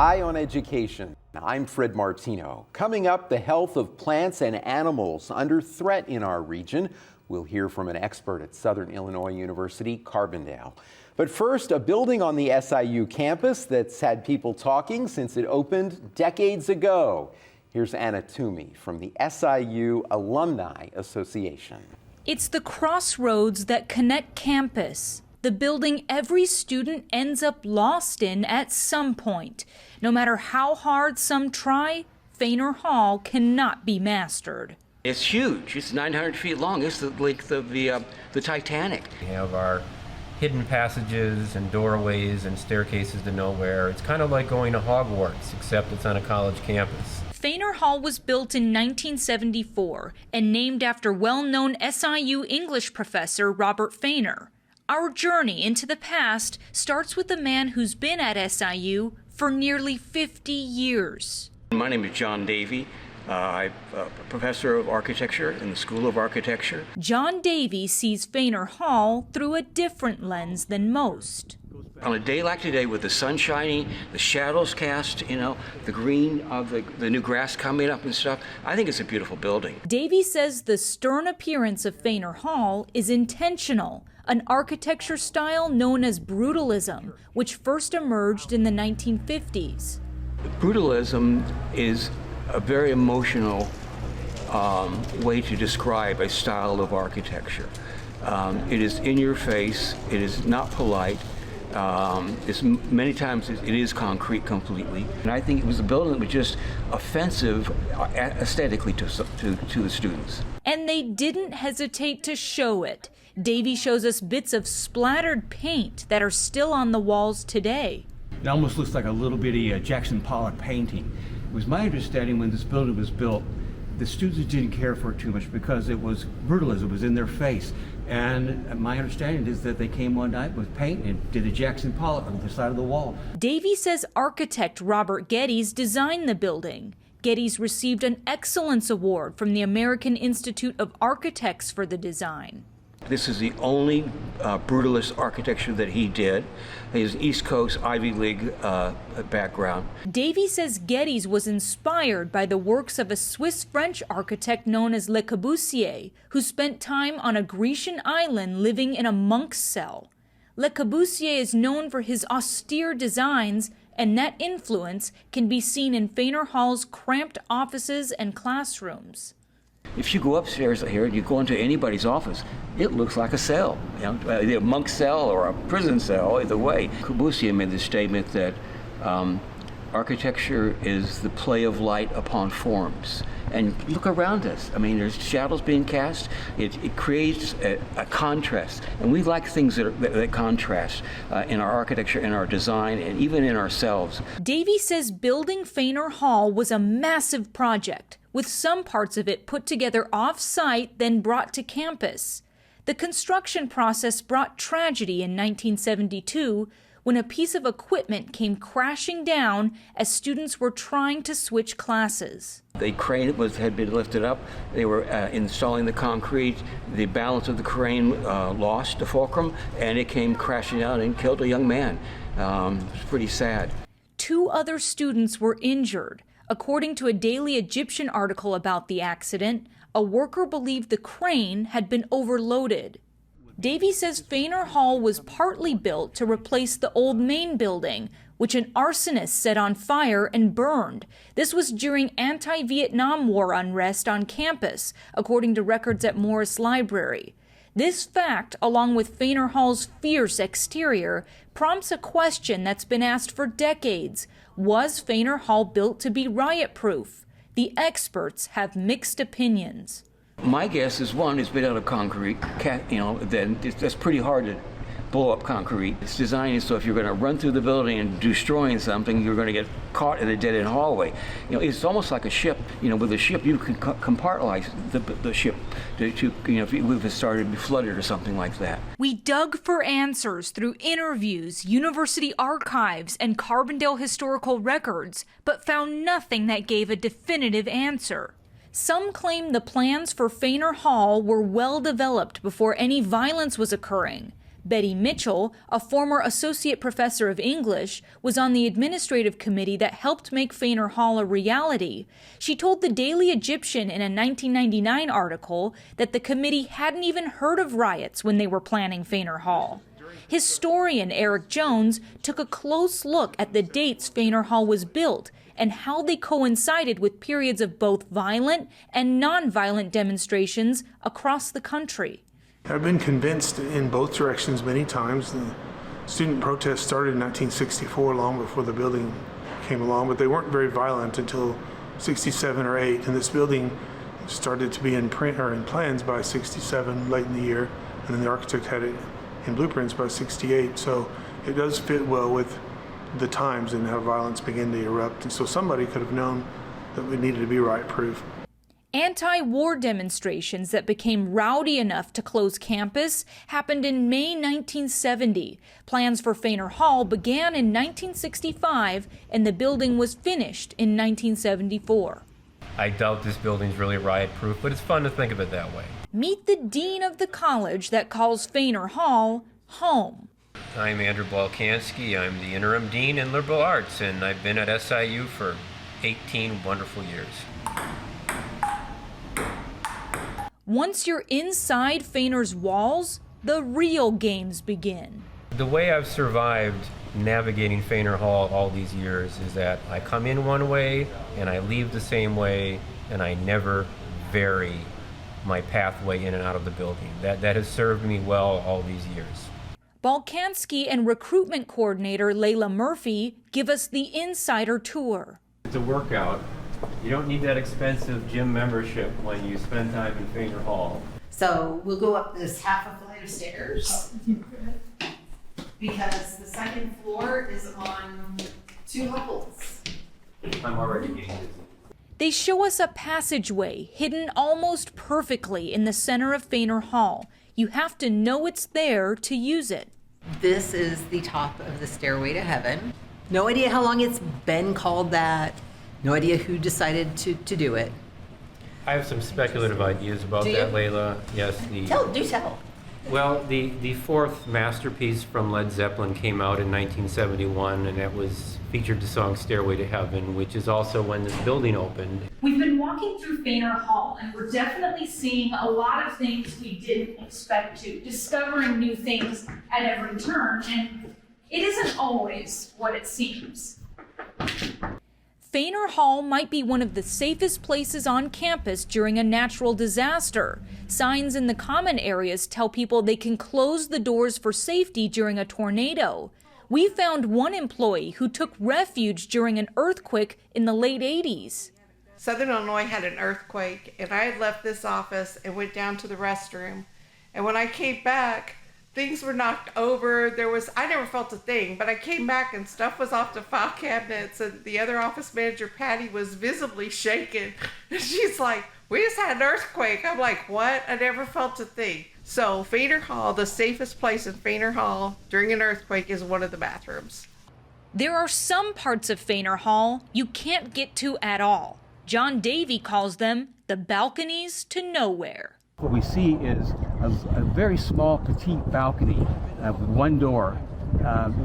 Eye on Education. I'm Fred Martino. Coming up, the health of plants and animals under threat in our region. We'll hear from an expert at Southern Illinois University-Carbondale. But first, a building on the SIU campus that's had people talking since it opened decades ago. Here's Anna Toomey from the SIU Alumni Association. It's the crossroads that connect campus, the building every student ends up lost in at some point. No matter how hard some try, Fainer Hall cannot be mastered. It's huge. It's 900 feet long. It's the length of the Titanic. We have our hidden passages and doorways and staircases to nowhere. It's kind of like going to Hogwarts, except it's on a college campus. Fainer Hall was built in 1974 and named after well-known SIU English professor Robert Fainer. Our journey into the past starts with a man who's been at SIU for nearly 50 years. My name is John Davey. I'm a professor of architecture in the School of Architecture. John Davey sees Fainer Hall through a different lens than most. On a day like today with the sun shining, the shadows cast, the green of the new grass coming up and stuff, I think it's a beautiful building. Davey says the stern appearance of Fainer Hall is intentional, an architecture style known as brutalism, which first emerged in the 1950s. Brutalism is a very emotional way to describe a style of architecture. It is in your face, it is not polite. Many times it is concrete completely. And I think it was a building that was just offensive aesthetically to the students. And they didn't hesitate to show it. Davey shows us bits of splattered paint that are still on the walls today. It almost looks like a little bitty Jackson Pollock painting. It was my understanding when this building was built, the students didn't care for it too much because it was brutalism, it was in their face. And my understanding is that they came one night with paint and did a Jackson Pollock on the side of the wall. Davey says architect Robert Geddes designed the building. Geddes received an Excellence Award from the American Institute of Architects for the design. This is the only brutalist architecture that he did. His East Coast Ivy League background. Davey says Geddes was inspired by the works of a Swiss-French architect known as Le Corbusier, who spent time on a Grecian island living in a monk's cell. Le Corbusier is known for his austere designs, and that influence can be seen in Fainer Hall's cramped offices and classrooms. If you go upstairs here and you go into anybody's office, it looks like a cell, either a monk cell or a prison cell, either way. Corbusier made the statement that architecture is the play of light upon forms. And look around us. I mean, there's shadows being cast. It creates a contrast. And we like things that contrast in our architecture, in our design, and even in ourselves. Davey says building Fainer Hall was a massive project, with some parts of it put together off-site, then brought to campus. The construction process brought tragedy in 1972 when a piece of equipment came crashing down as students were trying to switch classes. The crane had been lifted up. They were installing the concrete. The balance of the crane lost the fulcrum, and it came crashing down and killed a young man. It's pretty sad. 2 other students were injured. According to a Daily Egyptian article about the accident, a worker believed the crane had been overloaded. Davey says Fainer Hall was partly built to replace the old main building, which an arsonist set on fire and burned. This was during anti-Vietnam War unrest on campus, according to records at Morris Library. This fact, along with Fainer Hall's fierce exterior, prompts a question that's been asked for decades. Was Fainer Hall built to be riot-proof? The experts have mixed opinions. My guess is, one, it's made out of concrete. Then that's pretty hard to blow up concrete. It's designed so if you're going to run through the building and destroying something, you're going to get caught in a dead-end hallway. It's almost like a ship. With a ship, you can compartmentalize the ship to if it started to be flooded or something like that. We dug for answers through interviews, university archives, and Carbondale historical records, but found nothing that gave a definitive answer. Some claim the plans for Fainer Hall were well developed before any violence was occurring. Betty Mitchell, a former associate professor of English, was on the administrative committee that helped make Fainer Hall a reality. She told the Daily Egyptian in a 1999 article that the committee hadn't even heard of riots when they were planning Fainer Hall. Historian Eric Jones took a close look at the dates Fainer Hall was built and how they coincided with periods of both violent and nonviolent demonstrations across the country. I've been convinced in both directions many times. The student protests started in 1964, long before the building came along, but they weren't very violent until 67 or 8, and this building started to be in print or in plans by 67, late in the year, and then the architect had it in blueprints by 68, so it does fit well with the times and how violence began to erupt, and so somebody could have known that we needed to be riot-proof. Anti-war demonstrations that became rowdy enough to close campus happened in May 1970. Plans for Fainer Hall began in 1965, and the building was finished in 1974. I doubt this building's really riot-proof, but it's fun to think of it that way. Meet the dean of the college that calls Fainer Hall home. I'm Andrew Balkansky. I'm the interim dean in liberal arts, and I've been at SIU for 18 wonderful years. Once you're inside Fainer's walls, the real games begin. The way I've survived navigating Fainer Hall all these years is that I come in one way and I leave the same way, and I never vary my pathway in and out of the building. That has served me well all these years. Balkansky and recruitment coordinator Layla Murphy give us the insider tour. It's a workout. You don't need that expensive gym membership when you spend time in Fainer Hall. So we'll go up this half a flight of stairs because the second floor is on 2 levels. I'm already getting dizzy. They show us a passageway hidden almost perfectly in the center of Fainer Hall. You have to know it's there to use it. This is the top of the stairway to heaven. No idea how long it's been called that. No idea who decided to do it. I have some speculative ideas about that, Layla. Yes, Do tell. Well, the fourth masterpiece from Led Zeppelin came out in 1971, and that was featured the song Stairway to Heaven, which is also when this building opened. We've been walking through Fainer Hall, and we're definitely seeing a lot of things we didn't expect to, discovering new things at every turn, and it isn't always what it seems. Fainer Hall might be one of the safest places on campus during a natural disaster. Signs in the common areas tell people they can close the doors for safety during a tornado. We found one employee who took refuge during an earthquake in the late 80s. Southern Illinois had an earthquake, and I had left this office and went down to the restroom. And when I came back, things were knocked over. I never felt a thing, but I came back and stuff was off the file cabinets, and the other office manager, Patty, was visibly shaken. And she's like, "We just had an earthquake." I'm like, "What?" I never felt a thing. So Fainer Hall, the safest place in Fainer Hall during an earthquake, is one of the bathrooms. There are some parts of Fainer Hall you can't get to at all. John Davey calls them the balconies to nowhere. What we see is a very small, petite balcony with one door.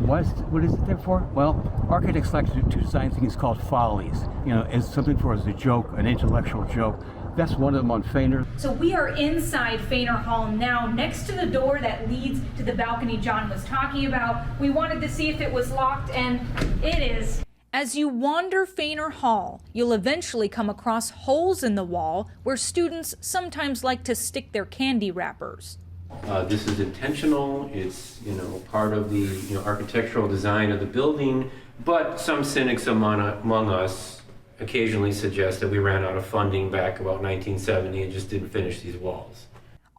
What is it there for? Well, architects like to design things called follies, as something as a joke, an intellectual joke. That's one of them on Fainer. So we are inside Fainer Hall now, next to the door that leads to the balcony John was talking about. We wanted to see if it was locked, and it is. As you wander Fainer Hall, you'll eventually come across holes in the wall where students sometimes like to stick their candy wrappers. This is intentional. It's part of the architectural design of the building. But some cynics among us occasionally suggest that we ran out of funding back about 1970 and just didn't finish these walls.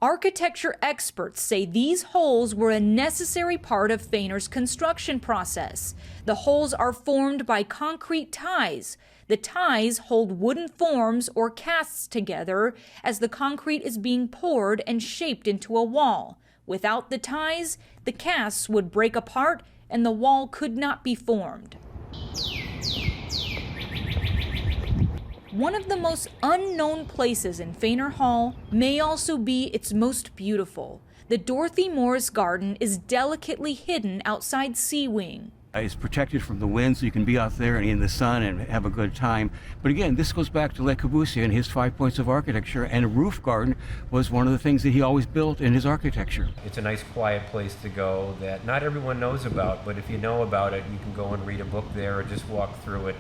Architecture experts say these holes were a necessary part of Fainer's construction process. The holes are formed by concrete ties. The ties hold wooden forms or casts together as the concrete is being poured and shaped into a wall. Without the ties, the casts would break apart and the wall could not be formed. One of the most unknown places in Fainer Hall may also be its most beautiful. the Dorothy Morris Garden is delicately hidden outside C Wing. It's protected from the wind, so you can be out there and in the sun and have a good time. But again, this goes back to Le Corbusier and his 5 points of architecture, and a roof garden was one of the things that he always built in his architecture. It's a nice quiet place to go that not everyone knows about, but if you know about it, you can go and read a book there or just walk through it.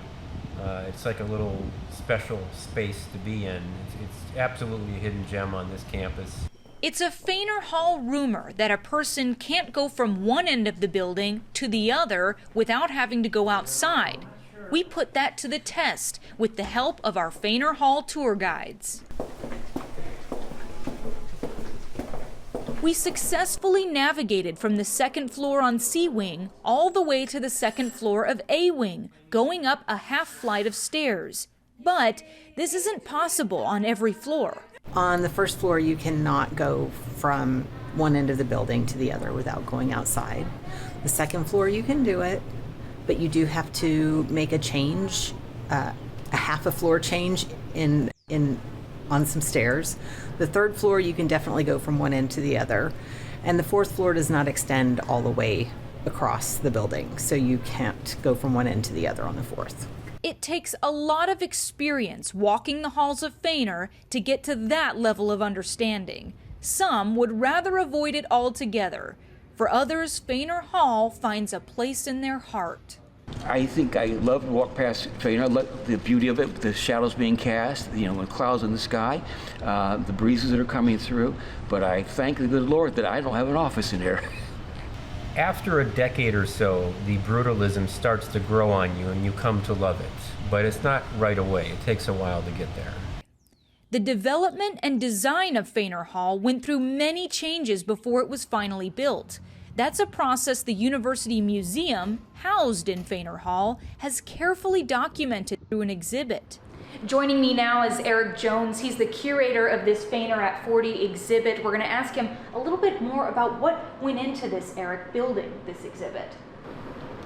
It's like a little special space to be in. It's absolutely a hidden gem on this campus. It's a Fainer Hall rumor that a person can't go from one end of the building to the other without having to go outside. We put that to the test with the help of our Fainer Hall tour guides. We successfully navigated from the second floor on C Wing all the way to the second floor of A Wing, going up a half flight of stairs. But this isn't possible on every floor. On the first floor, you cannot go from one end of the building to the other without going outside. The second floor, you can do it, but you do have to make a change, a half a floor change on some stairs. The third floor, you can definitely go from one end to the other. And the fourth floor does not extend all the way across the building, so you can't go from one end to the other on the fourth. It takes a lot of experience walking the halls of Fainer to get to that level of understanding. Some would rather avoid it altogether. For others, Fainer Hall finds a place in their heart. I think I love to walk past Fainer. I love the beauty of it, the shadows being cast, the clouds in the sky, the breezes that are coming through. But I thank the good Lord that I don't have an office in here. After a decade or so, the brutalism starts to grow on you and you come to love it. But it's not right away. It takes a while to get there. The development and design of Fainer Hall went through many changes before it was finally built. That's a process the University Museum, housed in Fainer Hall, has carefully documented through an exhibit. Joining me now is Eric Jones. He's the curator of this Fainer at 40 exhibit. We're going to ask him a little bit more about what went into this, Eric, building this exhibit.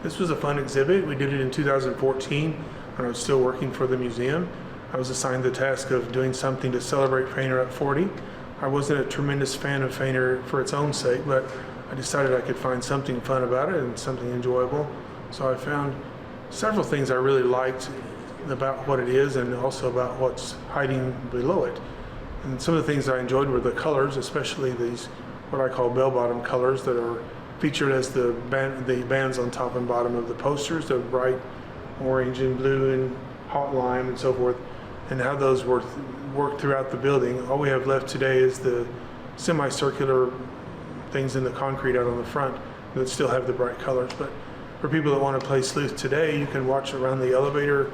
This was a fun exhibit. We did it in 2014 when I was still working for the museum. I was assigned the task of doing something to celebrate Fainer at 40. I wasn't a tremendous fan of Fainer for its own sake, but I decided I could find something fun about it and something enjoyable. So I found several things I really liked about what it is and also about what's hiding below it. And some of the things I enjoyed were the colors, especially these what I call bell-bottom colors that are featured as the bands on top and bottom of the posters, the bright orange and blue and hot lime and so forth, and how those work throughout the building. All we have left today is the semicircular things in the concrete out on the front that still have the bright colors. But for people that want to play sleuth today, you can watch around the elevator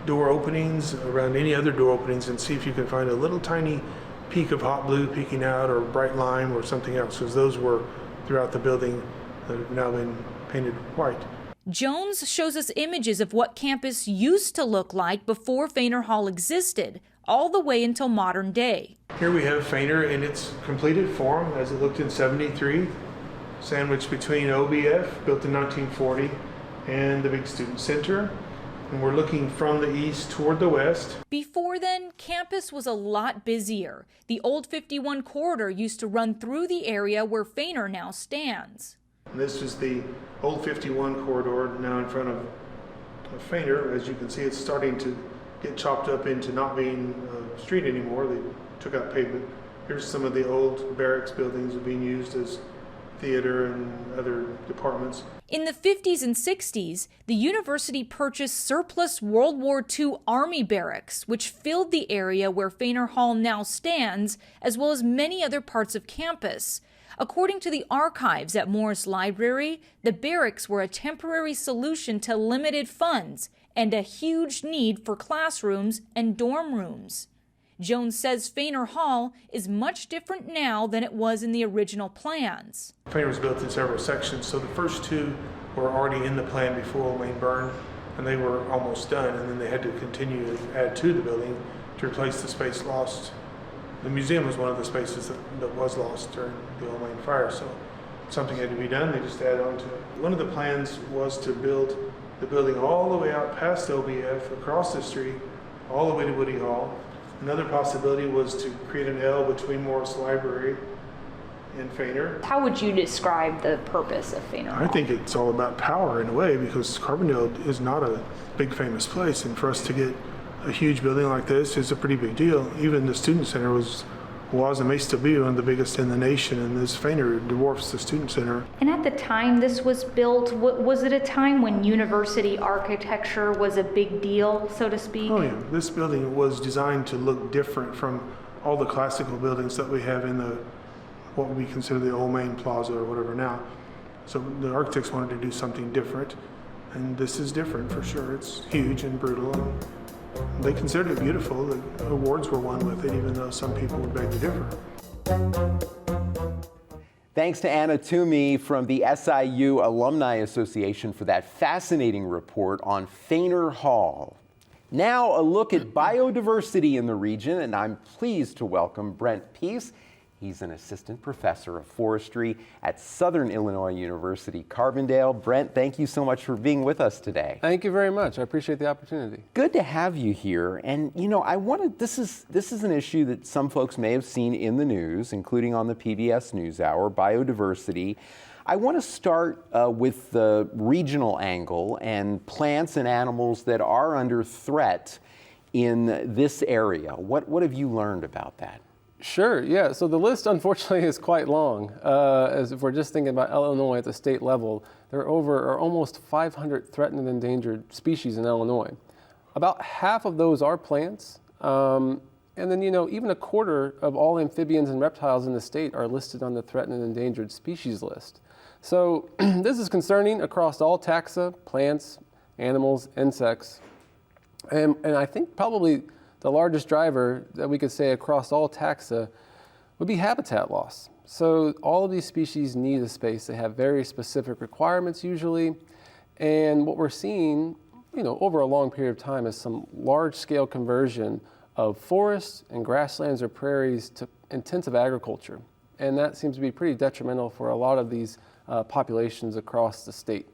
door openings, around any other door openings, and see if you can find a little tiny peak of hot blue peeking out, or bright lime, or something else, because those were throughout the building that have now been painted white. Jones shows us images of what campus used to look like before Fainer Hall existed, all the way until modern day. Here we have Fainer in its completed form as it looked in '73, sandwiched between OBF, built in 1940, and the big student center. And we're looking from the east toward the west. Before then, campus was a lot busier. The old 51 corridor used to run through the area where Fainer now stands. And this is the old 51 corridor now in front of Fainer. As you can see, it's starting to get chopped up into not being a street anymore. They took out pavement. Here's some of the old barracks buildings being used as theater and other departments. In the 50s and 60s, the university purchased surplus World War II Army barracks, which filled the area where Fainer Hall now stands, as well as many other parts of campus. According to the archives at Morris Library, the barracks were a temporary solution to limited funds and a huge need for classrooms and dorm rooms. Jones says Fainer Hall is much different now than it was in the original plans. Fainer was built in several sections, so the first two were already in the plan before Old Main burned, and they were almost done, and then they had to continue to add to the building to replace the space lost. The museum was one of the spaces that was lost during the Old Main fire, so something had to be done. They just added on to it. One of the plans was to build the building all the way out past OBF, across the street, all the way to Woody Hall. Another possibility was to create an L between Morris Library in Fainer. How would you describe the purpose of Fainer Hall? I think it's all about power in a way, because Carbondale is not a big famous place, and for us to get a huge building like this is a pretty big deal. Even the Student Center was and may still be one of the biggest in the nation, and this Fainer dwarfs the Student Center. And at the time this was built, was it a time when university architecture was a big deal, so to speak? Oh yeah, this building was designed to look different from all the classical buildings that we have in the what we consider the old main plaza or whatever now. So the architects wanted to do something different, and this is different for sure. It's huge and brutal, and they considered it beautiful. The awards were won with it, even though some people would beg to differ. Thanks to Anna Toomey from the SIU Alumni Association for that fascinating report on Fainer Hall. Now a look at biodiversity in the region, and I'm pleased to welcome Brent Pease. He's an assistant professor of forestry at Southern Illinois University-Carbondale. Brent, thank you so much for being with us today. Thank you very much. I appreciate the opportunity. Good to have you here. And you know, this is an issue that some folks may have seen in the news, including on the PBS NewsHour, biodiversity. I want to start with the regional angle and plants and animals that are under threat in this area. What have you learned about that? Sure, yeah. So the list, unfortunately, is quite long. As if we're just thinking about Illinois at the state level, there are almost 500 threatened and endangered species in Illinois. About half of those are plants. And then, you know, even a quarter of all amphibians and reptiles in the state are listed on the threatened and endangered species list. So this is concerning across all taxa, plants, animals, insects. And I think probably the largest driver that we could say across all taxa would be habitat loss. So all of these species need a space. They have very specific requirements usually. And what we're seeing, you know, over a long period of time is some large-scale conversion of forests and grasslands or prairies to intensive agriculture. And that seems to be pretty detrimental for a lot of these populations across the state.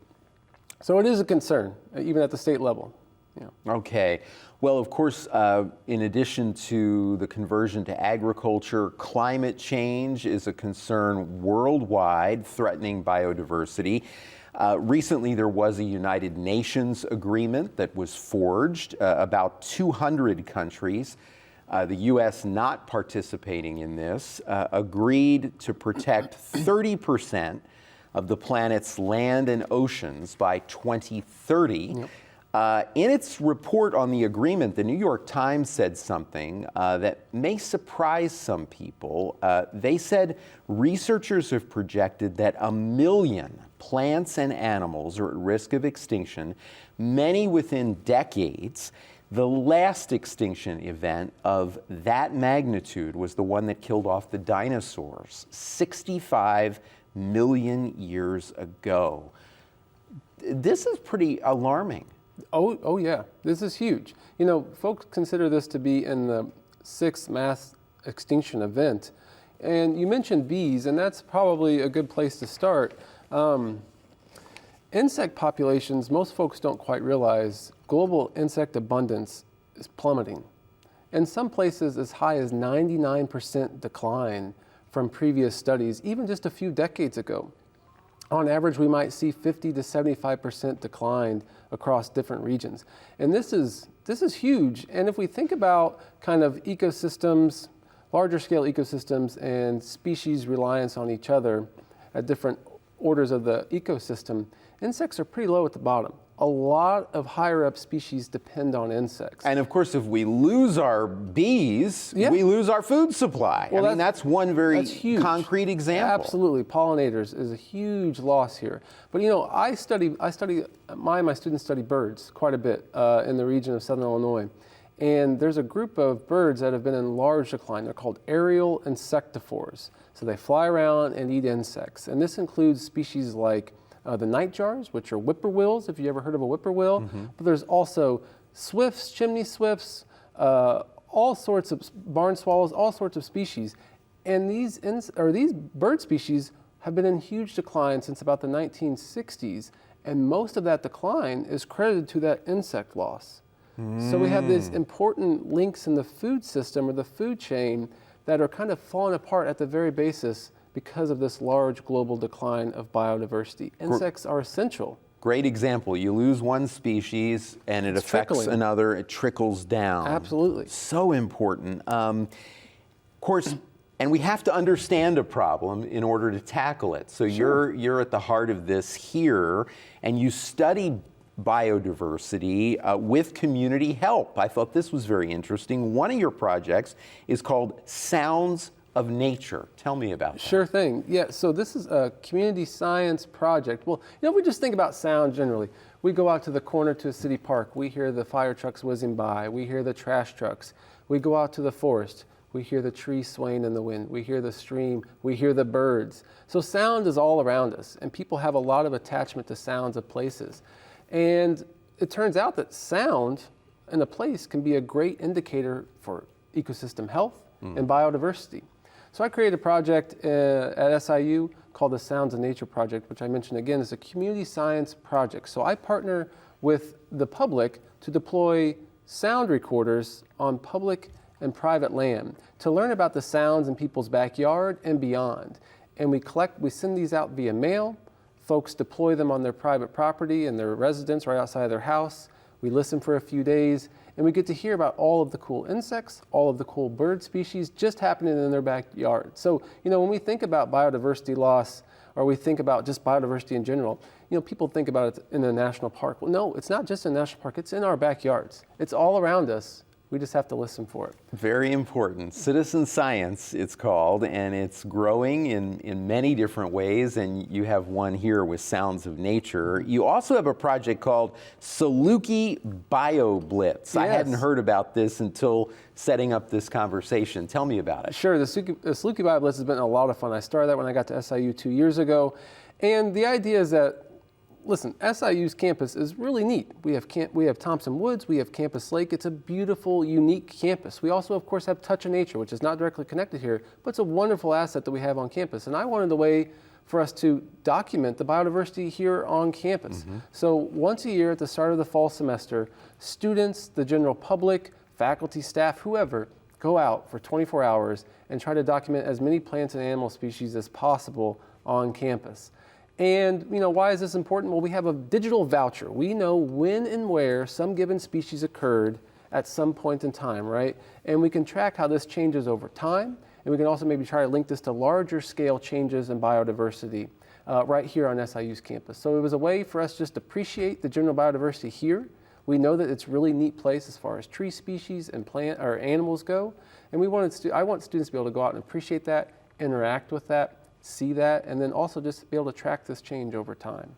So it is a concern, even at the state level. Yeah. Okay. Well, of course, in addition to the conversion to agriculture, climate change is a concern worldwide, threatening biodiversity. Recently, there was a United Nations agreement that was forged. About 200 countries, the U.S. not participating in this, agreed to protect 30% of the planet's land and oceans by 2030. Yep. In its report on the agreement, the New York Times said something that may surprise some people. They said researchers have projected that 1 million plants and animals are at risk of extinction, many within decades. The last extinction event of that magnitude was the one that killed off the dinosaurs 65 million years ago. This is pretty alarming. Oh yeah, this is huge. You know, folks consider this to be in the 6th mass extinction event. And you mentioned bees, and that's probably a good place to start. Insect populations, most folks don't quite realize global insect abundance is plummeting. In some places as high as 99% decline from previous studies, even just a few decades ago. On average, we might see 50 to 75% decline across different regions. And this is huge. And if we think about kind of ecosystems, larger scale ecosystems and species reliance on each other at different orders of the ecosystem, insects are pretty low at the bottom. A lot of higher up species depend on insects. And of course, if we lose our bees, we lose our food supply. Well, I mean, that's one very concrete example. Absolutely. Pollinators is a huge loss here. But you know, my students study birds quite a bit in the region of Southern Illinois. And there's a group of birds that have been in large decline. They're called aerial insectivores. So they fly around and eat insects. And this includes species like the nightjars, which are whippoorwills, if you ever heard of a whippoorwill. Mm-hmm. But there's also swifts, chimney swifts, all sorts of barn swallows, all sorts of species. And these bird species have been in huge decline since about the 1960s. And most of that decline is credited to that insect loss. So we have these important links in the food system or the food chain that are kind of falling apart at the very basis because of this large global decline of biodiversity. Insects are essential. Great example. You lose one species and it affects trickling. another. It trickles down. Absolutely. So important. Of course, and we have to understand a problem in order to tackle it. So you're at the heart of this here, and you study biodiversity with community help. I thought this was very interesting. One of your projects is called Sounds of Nature. Tell me about that. Sure thing. Yeah, so this is a community science project. Well, you know, we just think about sound generally. We go out to the corner to a city park. We hear the fire trucks whizzing by. We hear the trash trucks. We go out to the forest. We hear the trees swaying in the wind. We hear the stream. We hear the birds. So sound is all around us, and people have a lot of attachment to sounds of places. And it turns out that sound in a place can be a great indicator for ecosystem health and biodiversity. So I created a project at SIU called the Sounds of Nature Project, which I mentioned again is a community science project. So I partner with the public to deploy sound recorders on public and private land to learn about the sounds in people's backyard and beyond. And we send these out via mail. Folks deploy them on their private property and their residence right outside of their house. We listen for a few days, and we get to hear about all of the cool insects, all of the cool bird species just happening in their backyard. So, you know, when we think about biodiversity loss, or we think about just biodiversity in general, you know, people think about it in a national park. Well, no, it's not just a national park, it's in our backyards. It's all around us. We just have to listen for it. Very important. Citizen science, it's called, and it's growing in many different ways, and you have one here with Sounds of Nature. You also have a project called Saluki BioBlitz. Yes. I hadn't heard about this until setting up this conversation. Tell me about it. Sure, the Saluki BioBlitz has been a lot of fun. I started that when I got to SIU 2 years ago, and the idea is that, listen, SIU's campus is really neat. We have Thompson Woods, we have Campus Lake. It's a beautiful, unique campus. We also, of course, have Touch of Nature, which is not directly connected here, but it's a wonderful asset that we have on campus. And I wanted a way for us to document the biodiversity here on campus. So once a year at the start of the fall semester, students, the general public, faculty, staff, whoever, go out for 24 hours and try to document as many plants and animal species as possible on campus. And, you know, why is this important? Well, we have a digital voucher. We know when and where some given species occurred at some point in time, right? And we can track how this changes over time. And we can also maybe try to link this to larger scale changes in biodiversity right here on SIU's campus. So it was a way for us just to appreciate the general biodiversity here. We know that it's a really neat place as far as tree species and plant or animals go. And I want students to be able to go out and appreciate that, interact with that, see that, and then also just be able to track this change over time.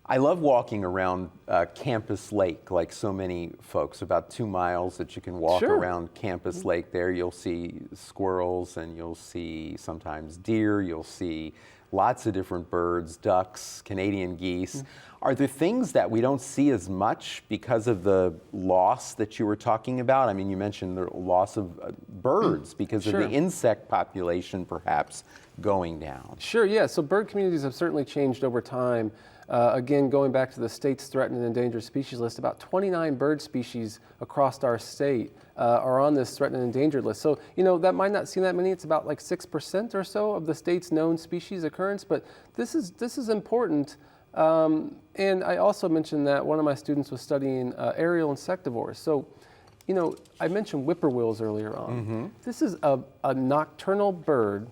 I love walking around Campus Lake, like so many folks, about 2 miles that you can walk around Campus Lake there. You'll see squirrels, and you'll see sometimes deer, you'll see lots of different birds, ducks, Canadian geese. Are there things that we don't see as much because of the loss that you were talking about? I mean, you mentioned the loss of birds because of the insect population perhaps going down. Sure, yeah. So bird communities have certainly changed over time. Again, going back to the state's threatened and endangered species list, about 29 bird species across our state are on this threatened and endangered list. So, you know, that might not seem that many. It's about like 6% or so of the state's known species occurrence, but this is important. And I also mentioned that one of my students was studying aerial insectivores. So, you know, I mentioned whippoorwills earlier on. This is a nocturnal bird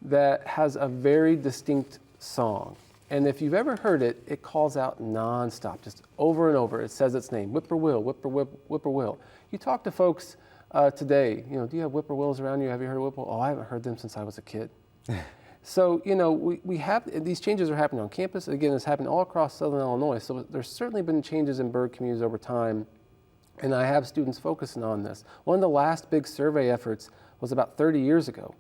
that has a very distinct song. And if you've ever heard it, it calls out nonstop, just over and over. It says its name, whippoorwill, whippoorwill, whippoorwill. You talk to folks today, you know, do you have whippoorwills around you? Have you heard of whippoorwill? Oh, I haven't heard them since I was a kid. So, you know, we have, these changes are happening on campus. Again, it's happening all across Southern Illinois. So there's certainly been changes in bird communities over time. And I have students focusing on this. One of the last big survey efforts was about 30 years ago.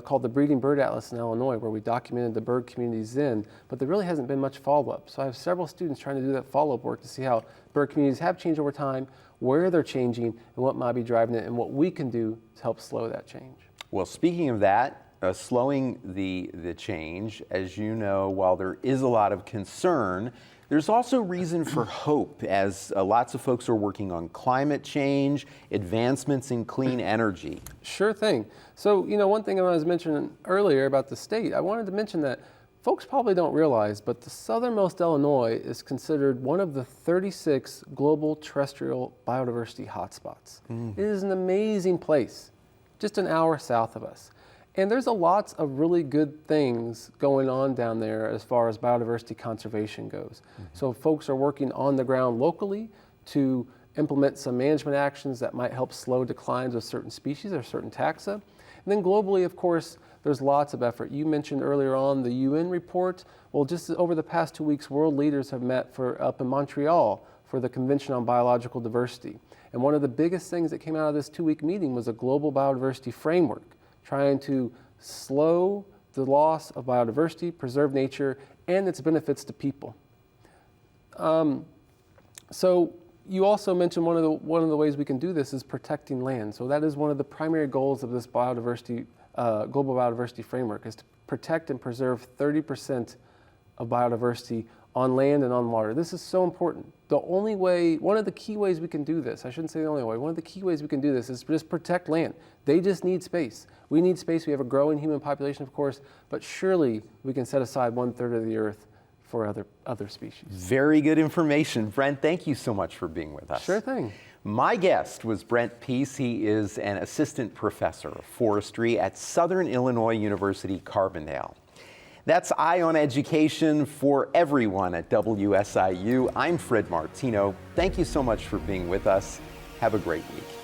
Called the Breeding Bird Atlas in Illinois, where we documented the bird communities then, but there really hasn't been much follow-up. So I have several students trying to do that follow-up work to see how bird communities have changed over time, where they're changing, and what might be driving it, and what we can do to help slow that change. Well, speaking of that, slowing the change, as you know, while there is a lot of concern There's also reason for hope as lots of folks are working on climate change, advancements in clean energy. Sure thing. So, one thing I was mentioning earlier about the state, I wanted to mention that folks probably don't realize, but the southernmost Illinois is considered one of the 36 global terrestrial biodiversity hotspots. It is an amazing place, just an hour south of us. And there's lots of really good things going on down there as far as biodiversity conservation goes. So folks are working on the ground locally to implement some management actions that might help slow declines of certain species or certain taxa. And then globally, of course, there's lots of effort. You mentioned earlier on the UN report. Well, just over the past 2 weeks, world leaders have met up in Montreal for the Convention on Biological Diversity. And one of the biggest things that came out of this 2-week meeting was a global biodiversity framework, trying to slow the loss of biodiversity, preserve nature, and its benefits to people. So you also mentioned one of the ways we can do this is protecting land. So that is one of the primary goals of this biodiversity, global biodiversity framework, is to protect and preserve 30% of biodiversity on land and on water. This is so important. The only way, one of the key ways we can do this, I shouldn't say the only way, one of the key ways we can do this is just protect land. They just need space. We need space. We have a growing human population, of course, but surely we can set aside 1/3 of the earth for other species. Very good information. Brent, thank you so much for being with us. Sure thing. My guest was Brent Pease. He is an assistant professor of forestry at Southern Illinois University-Carbondale. That's Eye on Education for everyone at WSIU. I'm Fred Martino. Thank you so much for being with us. Have a great week.